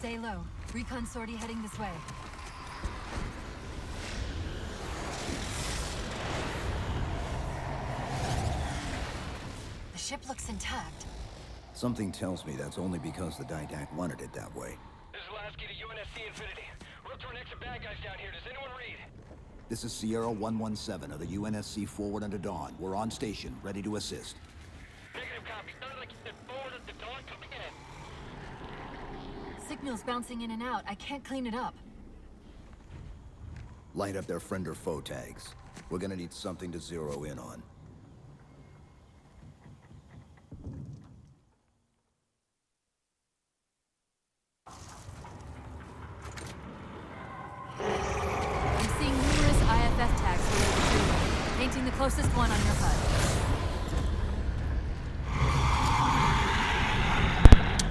Stay low. Recon sortie heading this way. The ship looks intact. Something tells me that's only because the Didact wanted it that way. This is Lasky to UNSC Infinity. We're up to our next bad guys down here. Does anyone read? This is Sierra 117 of the UNSC forward under Dawn. We're on station, ready to assist. Negative copy. Sounded like you said forward at the Dawn coming in. Signal's bouncing in and out. I can't clean it up. Light up their friend or foe tags. We're gonna need something to zero in on. I'm seeing numerous IFF tags related to you. Painting the closest one on your HUD.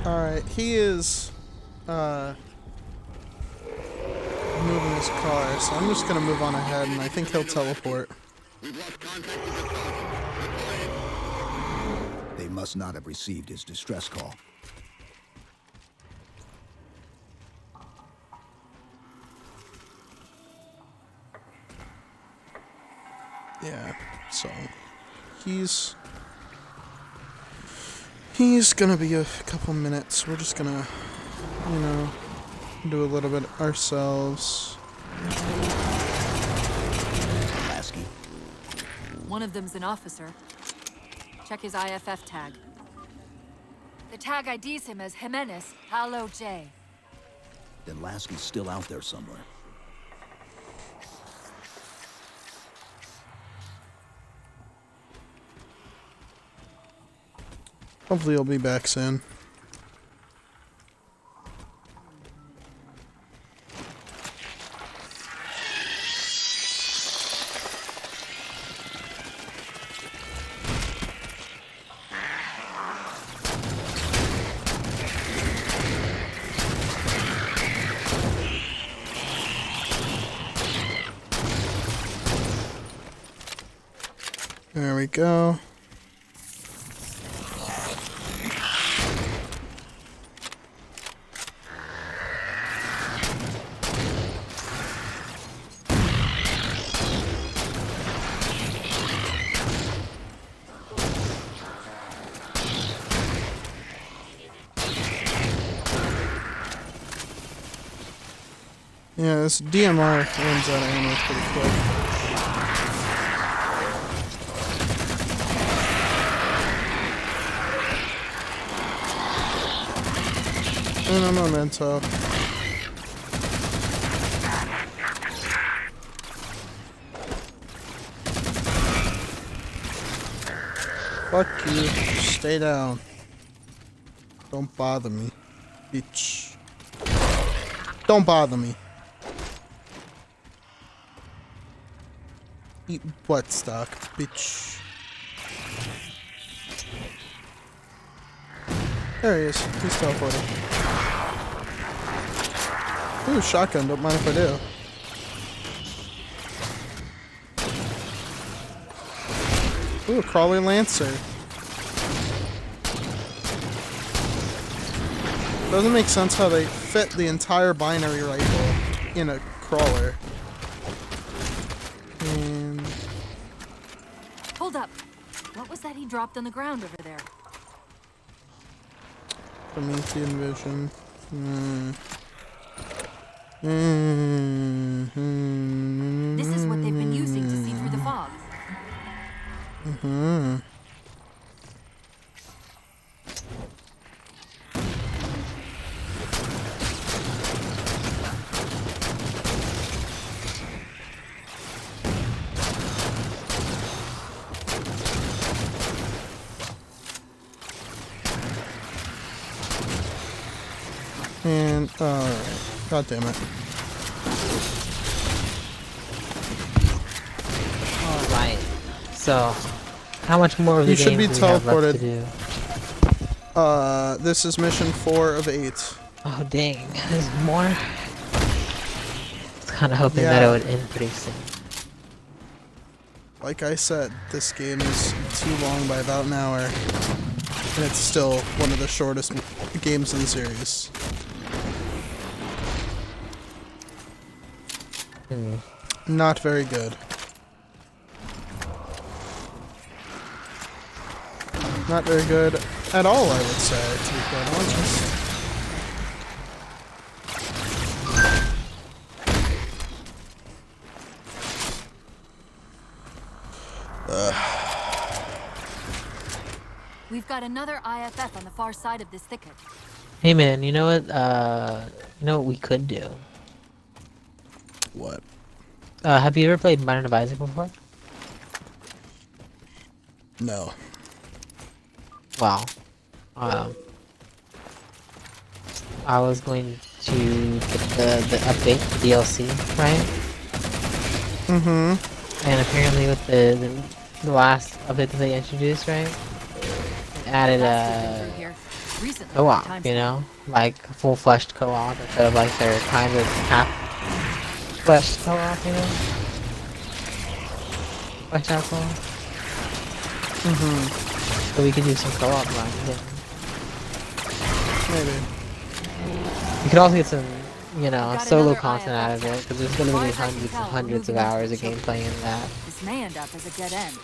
Alright, he is moving his car, so I'm just gonna move on ahead and I think he'll teleport. We've lost contact with the target. They must not have received his distress call. Yeah, so he's gonna be a couple minutes. We're just gonna, you know, do a little bit ourselves. Lasky. One of them's an officer. Check his IFF tag. The tag IDs him as Jimenez, Halo J. Then Lasky's still out there somewhere. Hopefully he'll be back soon. There we go. Yeah, this DMR runs out of ammo pretty quick. And I'm on mental. Fuck you. Stay down. Don't bother me, bitch. Don't bother me. Eat butt stock, bitch. There he is. He's teleporting. Ooh, shotgun. Don't mind if I do. Ooh, crawler lancer. Doesn't make sense how they fit the entire binary rifle in a crawler. And Hold up. What was that he dropped on the ground over there? Promethean vision. This is what they've been using to see through the fog. And alright. God damn it. Alright. So, how much more of the You should be game do we have left to teleported. do? This is mission 4 of 8. Oh dang, there's more? I was kinda hoping that it would end pretty soon. Like I said, this game is too long by about an hour. And it's still one of the shortest games in the series. Not very good. Not very good at all, I would say, to be quite honest. We've got another IFF on the far side of this thicket. Hey man, you know what? You know what we could do? What? Have you ever played Binding of Isaac before? No. Wow. I was going to get the update, the DLC, right? Mm-hmm. And apparently with the last update that they introduced, right? It added co-op, you know? Like full-fleshed co-op instead of like their kind of half-fleshed co-op, you know? Fleshed out co-op. Mm-hmm. So we could do some co-op runs. Maybe. You could also get some, you know, Got solo another content IFF. out of it, because there's gonna Far be as I can hundreds and tell, hundreds of moving hours of so gameplay in that. This may end up as a dead end.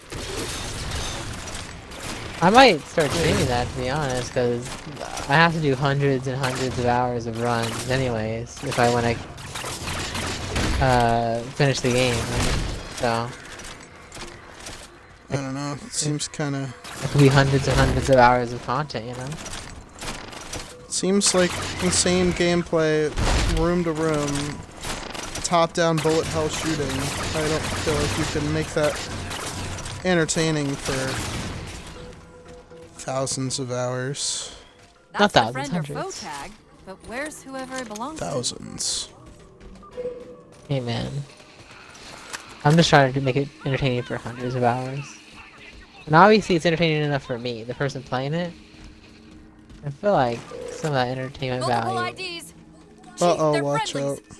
I might start streaming that, to be honest, because I have to do hundreds and hundreds of hours of runs anyways, if I want to finish the game, right? So, I don't know. It seems kind of... it could be hundreds and hundreds of hours of content, you know? Seems like insane gameplay, room to room, top-down bullet hell shooting. I don't feel like you can make that entertaining for thousands of hours. Not That's thousands, friend or foe hundreds. tag, but where's whoever it belongs to? Thousands. Hey man. I'm just trying to make it entertaining for hundreds of hours. And obviously it's entertaining enough for me, the person playing it. I feel like some of that entertainment Multiple value. IDs. Chief, Uh-oh, they're watch friendlies. out.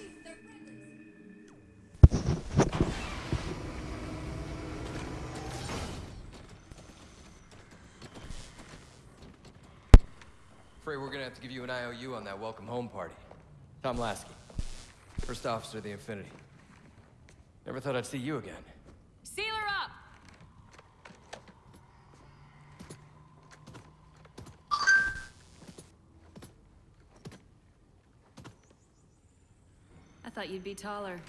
Afraid we're gonna have to give you an IOU on that welcome home party. Tom Lasky, first officer of the Infinity. Never thought I'd see you again. Sealer up. I thought you'd be taller.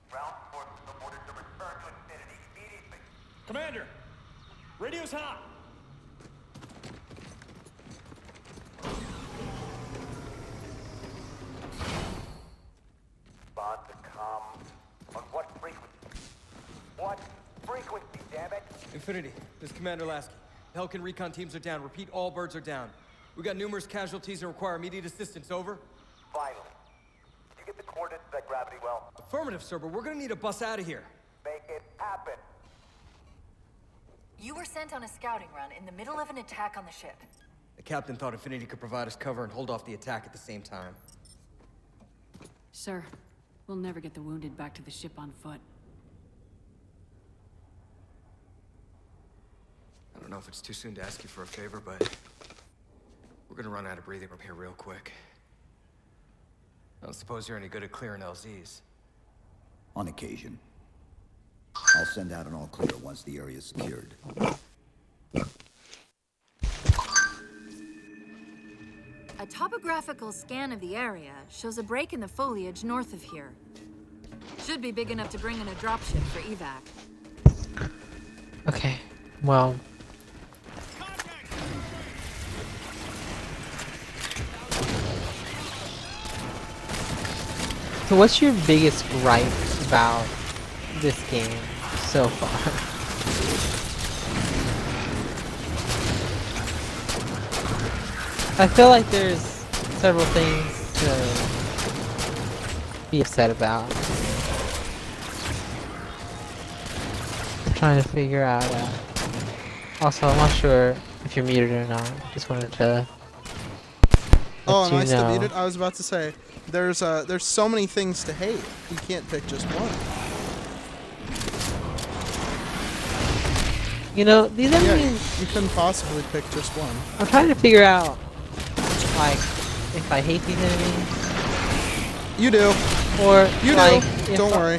Ground forces have ordered to return to Infinity immediately. Commander, radio's hot. Respond to com. On what frequency? What frequency, damn it? Infinity, this is Commander Lasky. Pelican recon teams are down. Repeat, all birds are down. We got numerous casualties and require immediate assistance. Over. Finally. Did you get the coordinates of that gravity well? Affirmative, sir, but we're gonna need a bus out of here. Make it happen. You were sent on a scouting run in the middle of an attack on the ship. The captain thought Infinity could provide us cover and hold off the attack at the same time. Sir, we'll never get the wounded back to the ship on foot. I don't know if it's too soon to ask you for a favor, but we're gonna run out of breathing room here real quick. I don't suppose you're any good at clearing LZs. On occasion. I'll send out an all clear once the area is secured. A topographical scan of the area shows a break in the foliage north of here. Should be big enough to bring in a dropship for evac. Okay, well. So what's your biggest gripe about this game so far? I feel like there's several things to be upset about. I'm trying to figure out, also I'm not sure if you're muted or not, just wanted to Oh, let am I you still know. muted? I was about to say, there's so many things to hate. You can't pick just one. You know, these Yeah, enemies, you couldn't possibly pick just one. I'm trying to figure out, like, if I hate these enemies. You do. Or You like, do. Don't worry.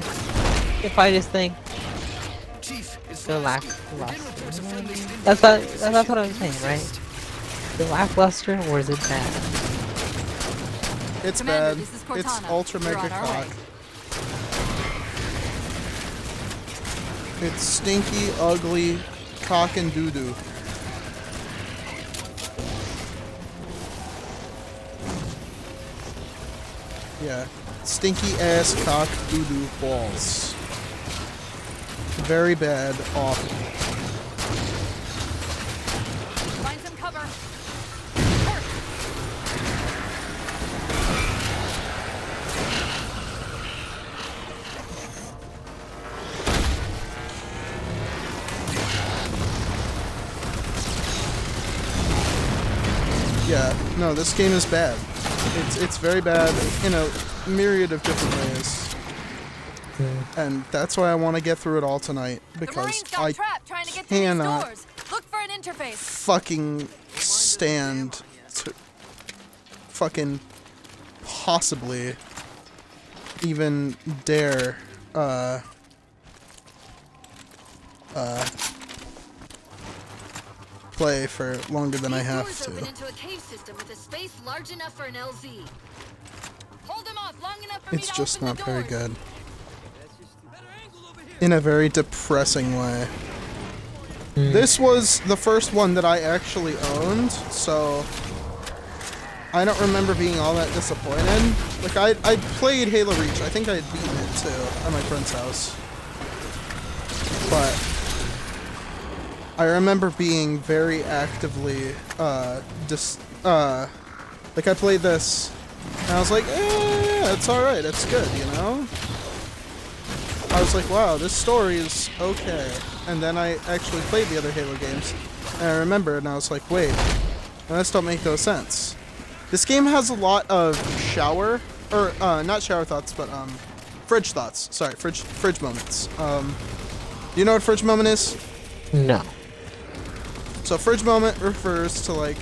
If I just think they're lackluster. That's what I'm saying, right? The lackluster, or is it bad? It's Commander, bad. this is It's Cortana. ultra We're mega on our cock. way. It's stinky, ugly, cock and doo doo. Yeah. Stinky ass cock doo doo balls. Very bad, awful. Find some cover. Yeah, no, this game is bad. It's very bad in a myriad of different ways. And that's why I want to get through it all tonight, because The Marines got I trapped trying to get through these cannot doors. Look for an interface. fucking stand to fucking possibly even dare play for longer than I have Doors to. open into a cave system with a space large enough for an LZ. Hold them off long enough for me It's to just open not the very doors. good. In a very depressing way. This was the first one that I actually owned, so I don't remember being all that disappointed. Like, I played Halo Reach. I think I had beaten it too at my friend's house. But I remember being very actively like, I played this and I was like, yeah, it's alright, it's good, you know? I was like, wow, this story is okay. And then I actually played the other Halo games, and I remembered, and I was like, wait, this don't make no sense. This game has a lot of not shower thoughts, but fridge thoughts. Sorry, fridge moments. Do you know what fridge moment is? No. So fridge moment refers to, like,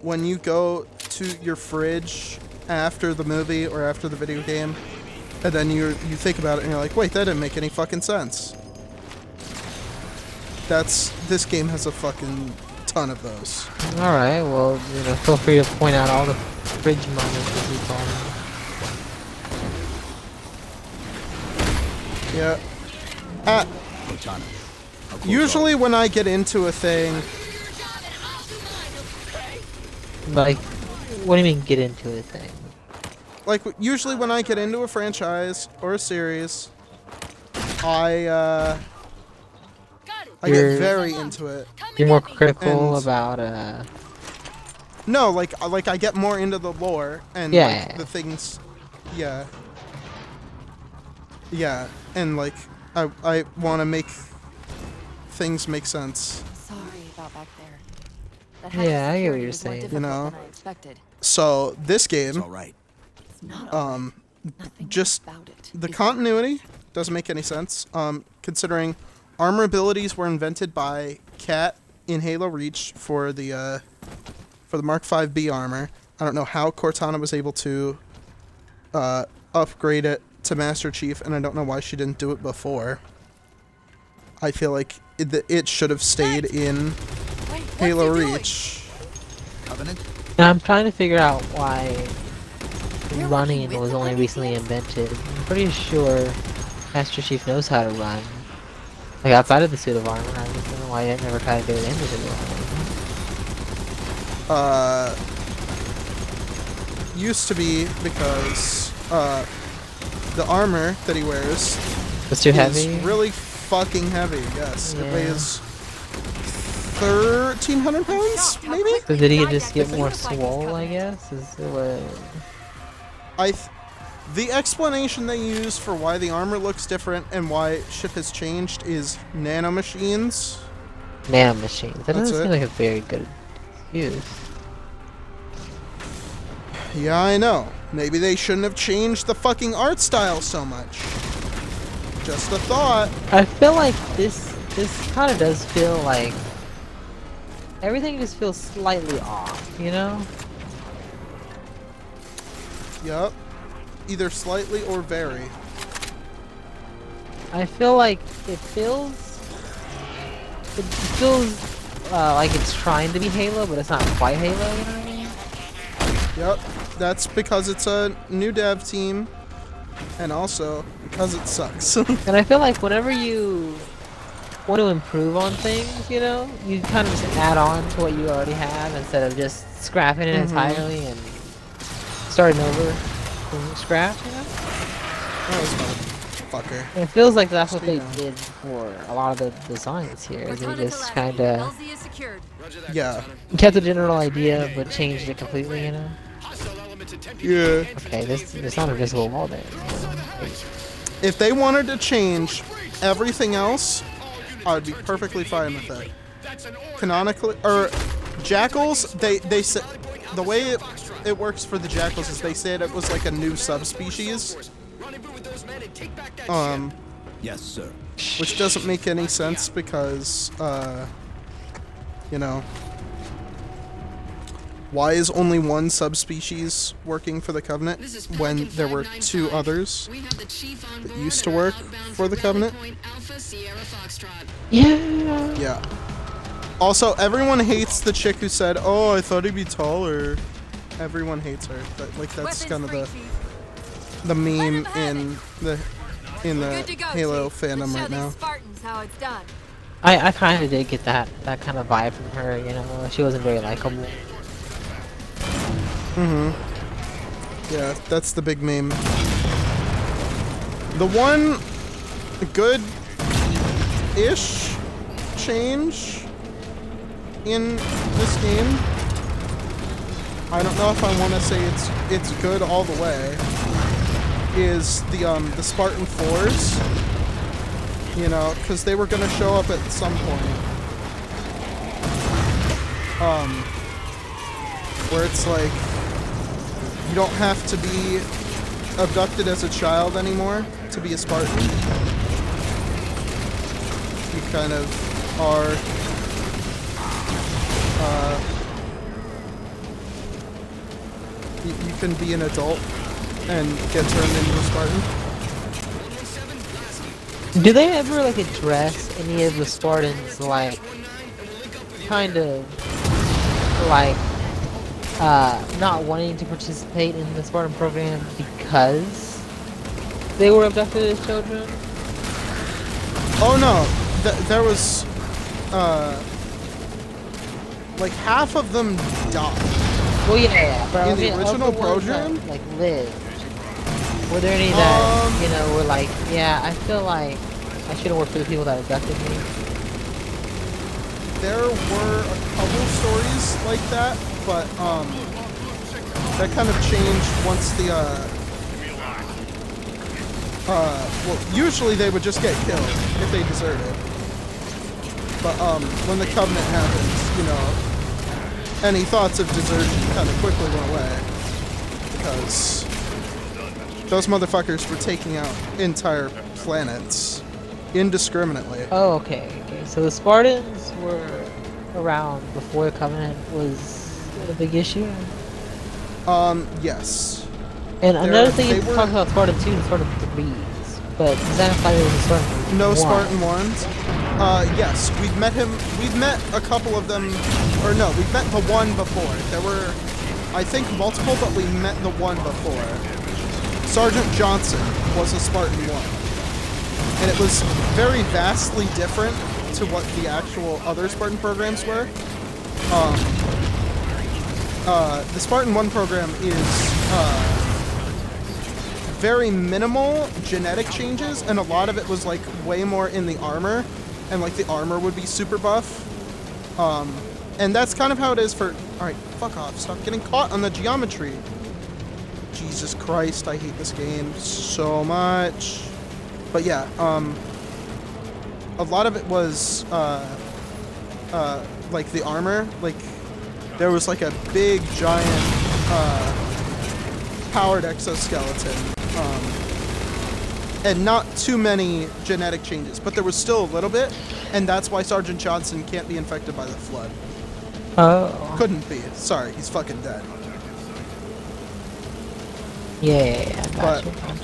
when you go to your fridge after the movie or after the video game, and then you think about it and you're like, wait, that didn't make any fucking sense. This game has a fucking ton of those. Alright, well, you know, feel free to point out all the fridge moments as you call them. Yeah. Cortana. How close Usually when I get into a thing, Like, what do you mean get into a thing? like usually when I get into a franchise or a series, I get very into it. You're more critical And- about, No, like I get more into the lore and Yeah. like, the things. Yeah. Yeah, and like I want to make things make sense. Sorry about back there. That Yeah, I get what security you're was more saying. difficult know? than I expected. So this It's game, all right. It's not all Nothing just about it. the is continuity doesn't make any sense. Considering armor abilities were invented by Cat in Halo Reach for the Mark 5B armor. I don't know how Cortana was able to upgrade it to Master Chief, and I don't know why she didn't do it before. I feel like it should have stayed in Wait, what's Halo he doing? Reach. Covenant? And I'm trying to figure out why You're running working with was the only Army recently team? invented. I'm pretty sure Master Chief knows how to run. Like, outside of the suit of armor, I just don't know why I never tried to do it in the suit of armor. Used to be because the armor that he wears It's too is heavy? really fucking heavy. Yes, Yeah. it weighs 1,300 pounds, maybe. So did he just get more swole, I guess? Is what... The explanation they use for why the armor looks different and why shit has changed is nanomachines. Nanomachines. That That's doesn't seem it. like a very good excuse. Yeah, I know. Maybe they shouldn't have changed the fucking art style so much. Just a thought. I feel like this kind of does feel like everything just feels slightly off, you know? Yup. either slightly or very. I feel like it feels like it's trying to be Halo, but it's not quite Halo, you know what I mean? Yep, that's because it's a new dev team, and also because it sucks. And I feel like whenever you want to improve on things, you know, you kind of just add on to what you already have instead of just scrapping it entirely and starting over from scratch, you know? That was motherfucker. And it feels like that's what they did for a lot of the designs here. Is they just kind of LZ is secured. Yeah. kept the general idea but changed it completely, you know? Yeah. Okay, there's not a visible wall there. If they wanted to change everything else, I'd be perfectly fine with that. Canonically, or Jackals, they said the way it works for the Jackals is they said it was like a new subspecies. Yes, sir. Which doesn't make any sense because, you know, why is only one subspecies working for the Covenant when there were two others that used to work for the Covenant? Yeah. Yeah. Also, everyone hates the chick who said, "Oh, I thought he'd be taller." Everyone hates her. That's kind of the meme in the Halo fandom right now. Spartans how it's done. I kind of did get that kind of vibe from her, you know? She wasn't very likable. Yeah, that's the big meme. The one good-ish change in this game, I don't know if I want to say it's good all the way, is the Spartan 4s. You know, because they were gonna show up at some point. Where it's like, you don't have to be abducted as a child anymore to be a Spartan. You kind of are, you can be an adult and get turned into a Spartan. Do they ever like address any of the Spartans like kind of like not wanting to participate in the Spartan program because they were abducted as children? Oh no, there was like half of them died. Well, yeah, but in the original program, that, like lived. Were there any that you know were like, yeah, I feel like I shouldn't work for the people that abducted me? There were a couple stories like that, but that kind of changed once the well, usually they would just get killed if they deserted. But when the Covenant happened, you know, any thoughts of desertion kind of quickly went away because those motherfuckers were taking out entire planets indiscriminately. Oh, okay. So the Spartans were around before the Covenant was a big issue? Yes. And another thing is talking about Spartan 2 and Spartan 3s, but does that imply there was a Spartan No 1? Spartan 1s? Yes, we've met a couple of them, or no, we've met the one before. There were, I think, multiple, but we met the one before. Sergeant Johnson was a Spartan 1. And it was very vastly different to what the actual other Spartan programs were. The Spartan 1 program is very minimal genetic changes, and a lot of it was like way more in the armor, and like the armor would be super buff. And that's kind of how it is for... Alright, fuck off. Stop getting caught on the geometry. Jesus Christ, I hate this game so much. But yeah, a lot of it was like the armor. Like there was like a big giant powered exoskeleton, and not too many genetic changes, but there was still a little bit, and that's why Sergeant Johnson can't be infected by the Flood. Oh. Couldn't be. Sorry, he's fucking dead. Yeah. But Gotcha.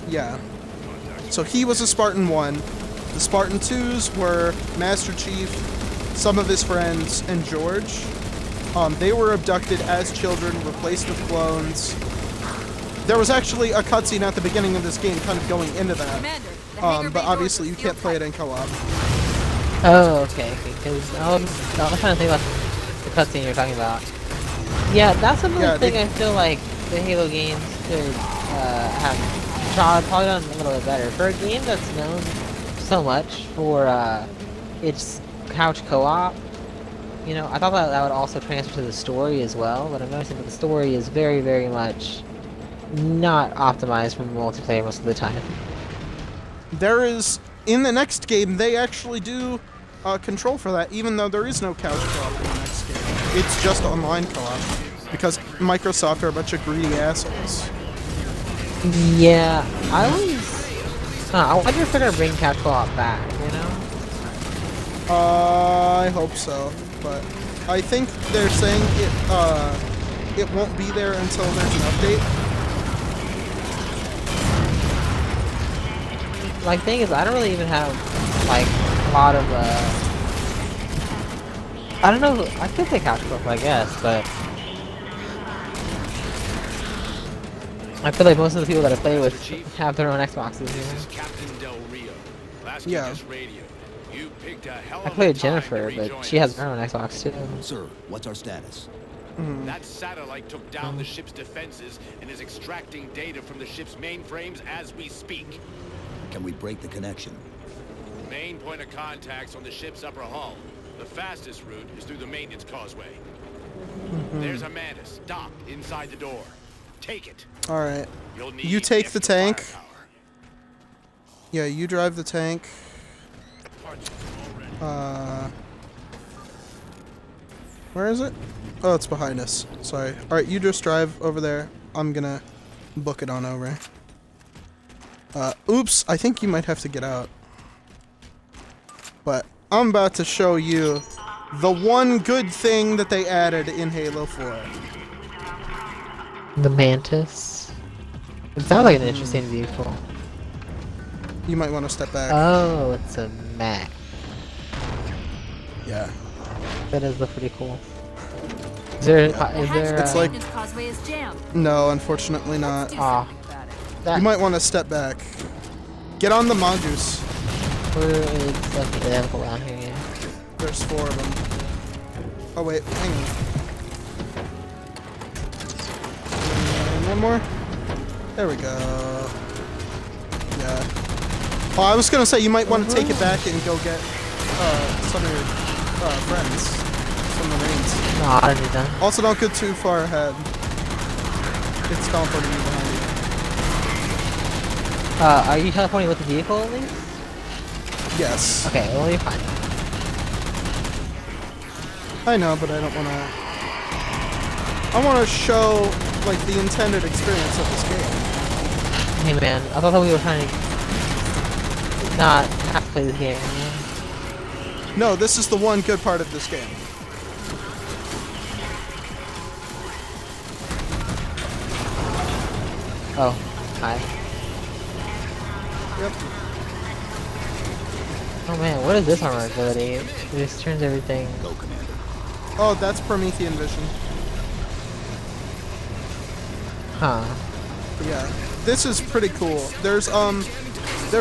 yeah. So he was a Spartan 1. The Spartan 2s were Master Chief, some of his friends, and George. They were abducted as children, replaced with clones. There was actually a cutscene at the beginning of this game kind of going into that. Commander, the hangar But bay obviously you doors are can't play it sealed in co-op. Oh, okay. Because I was trying to think about the cutscene you're talking about. Yeah, that's another thing I feel like the Halo games could have probably done a little bit better. For a game that's known so much for its couch co-op, you know, I thought that would also transfer to the story as well, but I'm noticing that the story is very, very much not optimized for multiplayer most of the time. There is, in the next game, they actually do control for that, even though there is no couch co-op in the next game. It's just online co-op, because Microsoft are a bunch of greedy assholes. Yeah, I wonder if they're gonna bring couch co-op back, you know? I hope so, but I think they're saying it won't be there until there's an update. Like, thing is, I don't really even have, like, a lot of, I don't know, I could say couch co-op, I guess, but I feel like most of the people that I play with have their own Xboxes, you know? Captain Del Rio. Last Yeah. this radio. You picked a hell I of play a with Jennifer, time to but rejoin she has us. her own Xbox too. Sir, what's our status? That satellite took down the ship's defenses and is extracting data from the ship's mainframes as we speak. Can we break the connection? Main point of contact's on the ship's upper hull. The fastest route is through the maintenance causeway. There's a Mantis docked inside the door. Take it. Alright. You'll need You take the extra tank. firepower. Yeah, you drive the tank. Where is it? Oh, it's behind us. Sorry. Alright, you just drive over there. I'm gonna book it on over. Oops, I think you might have to get out. But I'm about to show you the one good thing that they added in Halo 4. The Mantis. It sounds like an interesting vehicle. You might want to step back. Oh, it's a Mac. Yeah. That does look pretty cool. Is there? The Is there? It's like- maintenance causeway is jammed. No, unfortunately Let's not. do Aw. something about it. That, You might want to step back. Get on the mongoose. where is okay, they have a couple out here, yeah. There's 4 of them. Oh wait, hang on. And one more. There we go. Yeah. Oh, I was gonna say you might want to take it back and go get some of your friends from the Marines. No, I don't need that. Also, don't go too far ahead. It's teleporting you behind you. Are you teleporting with the vehicle at least? Yes. Okay, well you're fine. I know, but I don't want to. I want to show like the intended experience of this game. Hey man, I thought that we were trying to not have to play this game. You know? No, this is the one good part of this game. Oh, hi. Yep. Oh man, what is this armor ability? It just turns everything. Go, Commander. Oh, that's Promethean vision. Huh. Yeah, this is pretty cool. There's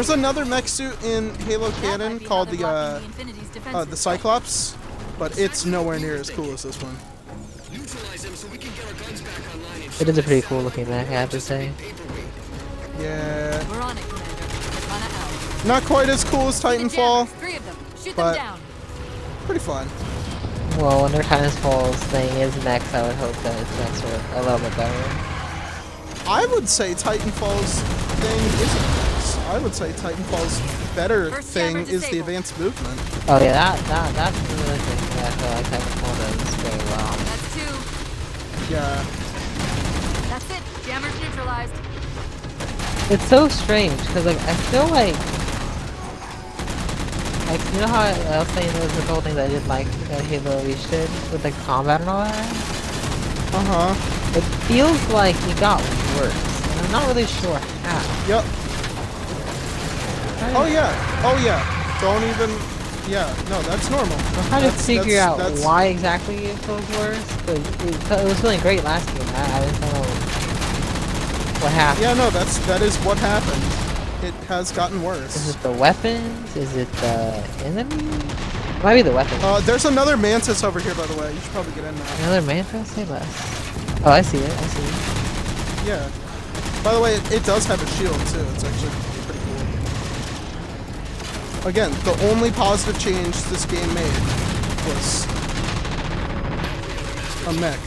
another mech suit in Halo That canon might be called how they're blocking the Infinity's defenses. Cyclops, but it's nowhere near as cool as this one. It is a pretty cool looking mech, I have to say. Yeah, We're on it, Commander. Katana out. not quite as cool as The Titanfall. jammers, 3 of them. Shoot but- them down. Pretty fun. Well, when their Titanfall's thing is mechs, I would hope that its mechs are a little bit better. I would say Titanfall's thing isn't this. I would say Titanfall's better First thing jammer is the disabled. advanced movement. Oh yeah, that's another thing that I feel like Titanfall does very well. That's 2. Yeah. That's it. Jammers neutralized. It's so strange, because like, I feel like, you know how I was saying there was a couple things I did like that Halo Reach did, with like combat and all that? Uh-huh. It feels like it got worse. I'm not really sure how. Yep. Oh yeah. Don't even. Yeah. No, that's normal. I'm trying to figure out why exactly it feels worse. But it was feeling great last game. I just don't know what happened. Yeah, no, that is what happened. It has gotten worse. Is it the weapons? Is it the enemy? It might be the weapons. There's another mantis over here, by the way. You should probably get in now. Another mantis? Say less. Oh, I see it. Yeah. By the way, it does have a shield too. It's actually pretty cool. Again, the only positive change this game made was a mech.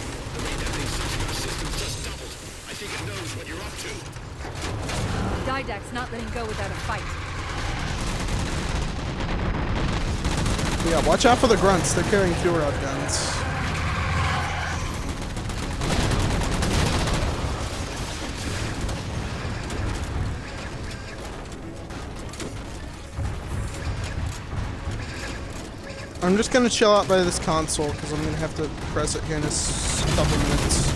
Didact's not letting go without a fight. Yeah, watch out for the grunts. They're carrying fewer guns. I'm just gonna chill out by this console because I'm gonna have to press it here in a couple minutes.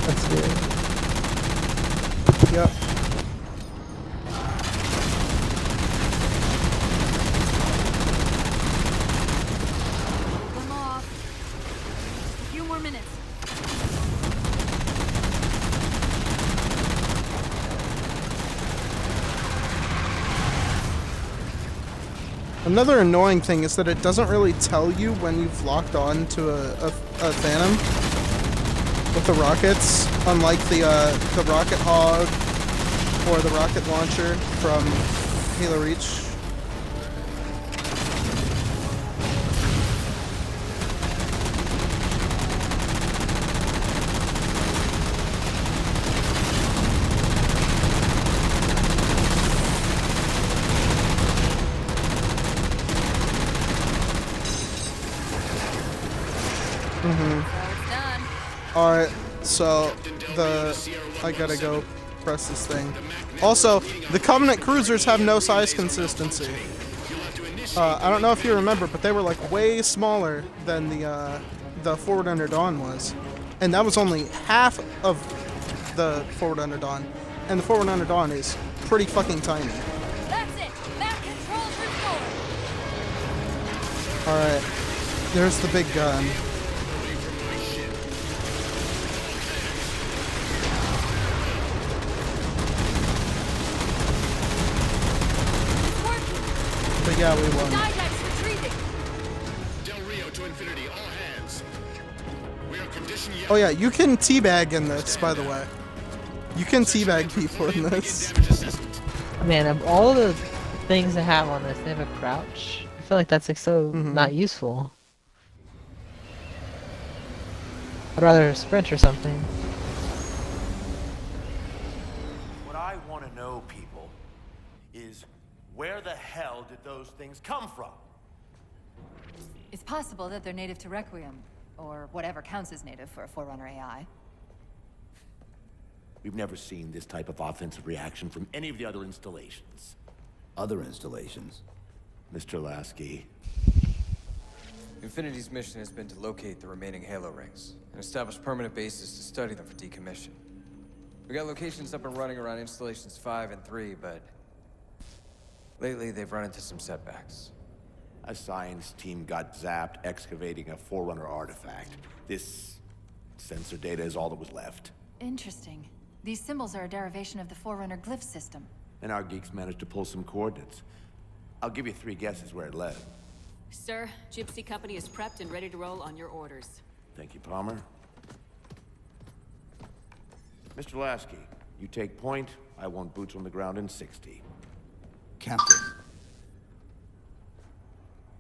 That's good. Yep. Come off. A few more minutes. Another annoying thing is that it doesn't really tell you when you've locked on to a Phantom with the rockets, unlike the Rocket Hog or the rocket launcher from Halo Reach. Alright, so I gotta go press this thing. Also, the Covenant cruisers have no size consistency. I don't know if you remember, but they were like way smaller than the Forward Under Dawn was. And that was only half of the Forward Under Dawn. And the Forward Under Dawn is pretty fucking tiny. That's it. Map controls restored. Alright, there's the big gun. But yeah, we won. Didact's retreating. Del Rio to infinity, all hands. We are conditioned yet. Oh yeah, you can teabag in this, by the way. You can teabag people in this. Man, of all the things to have on this, they have a crouch. I feel like that's like so not useful. I'd rather sprint or something. What I want to know, people, is where the hell did those things come from? It's possible that they're native to Requiem, or whatever counts as native for a Forerunner AI. We've never seen this type of offensive reaction from any of the other installations. Other installations? Mr. Lasky. Infinity's mission has been to locate the remaining Halo rings and establish permanent bases to study them for decommission. We got locations up and running around installations 5 and 3, but lately they've run into some setbacks. A science team got zapped excavating a Forerunner artifact. This sensor data is all that was left. Interesting. These symbols are a derivation of the Forerunner glyph system. And our geeks managed to pull some coordinates. I'll give you 3 guesses where it led. Sir, Gypsy Company is prepped and ready to roll on your orders. Thank you, Palmer. Mr. Lasky, you take point. I want boots on the ground in 60. Captain.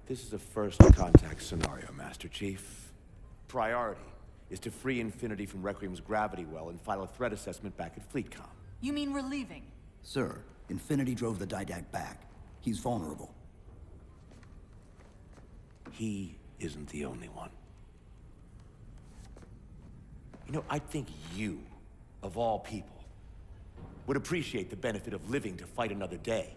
This is a first contact scenario, Master Chief. Priority is to free Infinity from Requiem's gravity well and file a threat assessment back at FleetCom. You mean we're leaving? Sir, Infinity drove the Didact back. He's vulnerable. He isn't the only one. You know, I think you, of all people, would appreciate the benefit of living to fight another day.